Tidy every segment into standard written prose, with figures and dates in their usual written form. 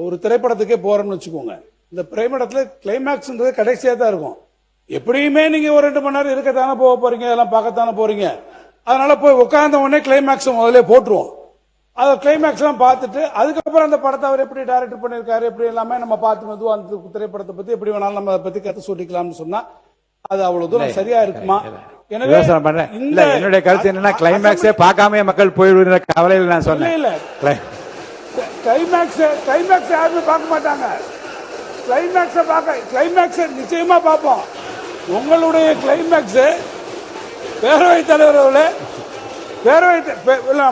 ஒரு திரைப்படத்துக்கே போறோம்னு வச்சுக்கோங்க, இந்த திரைப்படத்துல கிளைமேக்ஸ்ன்றது கடைசியா தான் இருக்கும். எப்படியுமே நீங்க ஒரு 2 மணி நேரம் இருக்கத்தானே போக போறீங்க, எல்லாம் பார்க்கத்தானே போறீங்க. அதனால போய் உட்கார்ந்த உடனே கிளைமேக்ஸ் முதல்ல போட்டுருவோம். அதை கிளைமேக்ஸ் எல்லாம் பார்த்துட்டு அதுக்கப்புறம் அந்த படத்தை அவர் எப்படி டைரக்ட் பண்ணிருக்காரு, எப்படி எல்லாமே நம்ம பார்த்து மெதுவா அந்த திரைப்படத்தை பத்தி எப்படி வேணாலும் நம்ம அதை பத்தி கருத்து சொல்லிக்கலாம்னு சொன்னா அது அவ்வளவு தூரம் சரியா இருக்குமா? எனவே என்னுடைய கருத்து என்னன்னா, கிளைமேக்ஸே பார்க்காம மக்கள் போயிடுற கவலையில் நான் சொன்னேன். இல்ல கிளைமேக்ஸ் யாருமே பார்க்க மாட்டாங்க. கிளைமேக்ஸ் நிச்சயமா பார்ப்போம். உங்களுடைய கிளைமேக்ஸ் பேரவைத் தலைவர்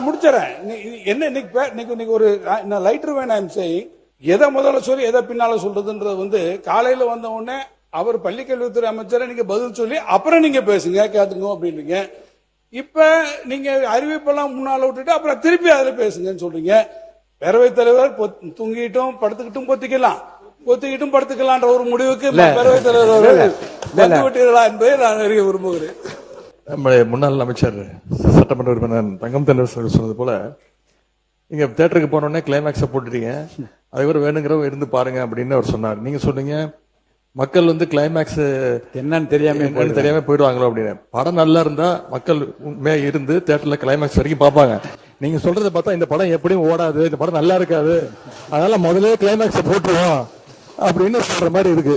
முடிச்சிடறேன். என்ன ஒரு லைட்டர் வேணும் செய்யும். எதை முதல்ல சொல்லி எதை பின்னால சொல்றதுன்றது காலையில வந்த உடனே அவர் பள்ளிக்கல்வித்துறை அமைச்சரை நீங்க பதில் சொல்லி அப்புறம் நீங்க பேசுங்க கேட்டுங்க அப்படின்றீங்க. இப்ப நீங்க அறிவிப்பெல்லாம் முன்னால விட்டுட்டு அப்புறம் திருப்பி அதுல பேசுங்கன்னு சொல்றீங்க. பேரவைத் தலைவர் தூங்கிட்டும் படுத்துக்கிட்டும் கொத்திக்கிட்டும் படுத்துக்கலான்ற ஒரு முடிவுக்கு பேரவைத் தலைவர் வந்து விட்டீர்களா என்பதை நான் அறிய விரும்புகிறேன். நம்முடைய முன்னாள் அமைச்சர் சட்டமன்ற உறுப்பினர் தங்கம் தென்னரசு சொன்னது போல, நீங்க தியேட்டருக்கு போனோடனே கிளைமேக்ஸை போட்டுட்டீங்க, அதுக்கப்புறம் வேணுங்கிறவங்க இருந்து பாருங்க அப்படின்னு அவர் சொன்னார். நீங்க சொன்னீங்க மக்கள் கிளைமேக்ஸ் என்னன்னு தெரியாம போயிடுவாங்களோ அப்படின்னு. படம் நல்லா இருந்தா மக்கள் உண்மையா இருந்து தியேட்டர்ல கிளைமேக்ஸ் வரைக்கும் பார்ப்பாங்க. நீங்க சொல்றதை பார்த்தா இந்த படம் எப்படியும் ஓடாது, இந்த படம் நல்லா இருக்காது, அதனால முதல்ல கிளைமேக்ஸ் போட்டுருவோம் அப்படின்னு சொல்ற மாதிரி இருக்கு.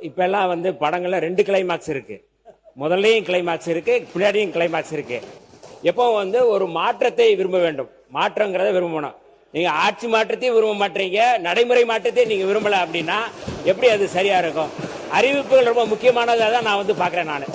இப்ப எல்லாம் படங்கள்ல 2 கிளைமேக்ஸ் இருக்கு. முதல்லையும் கிளைமேக்ஸ் இருக்கு, பின்னாடியும் கிளைமேக்ஸ் இருக்கு. எப்போ ஒரு மாற்றத்தை விரும்ப வேண்டும், மாற்றங்கிறத விரும்பணும். நீங்க ஆட்சி மாற்றத்தையும் விரும்ப மாட்டீங்க, நடைமுறை மாற்றத்தையும் நீங்க விரும்பல அப்படின்னா எப்படி அது சரியா இருக்கும்? அறிவிப்புகள் ரொம்ப முக்கியமானதாக தான் நான் பாக்குறேன். நான்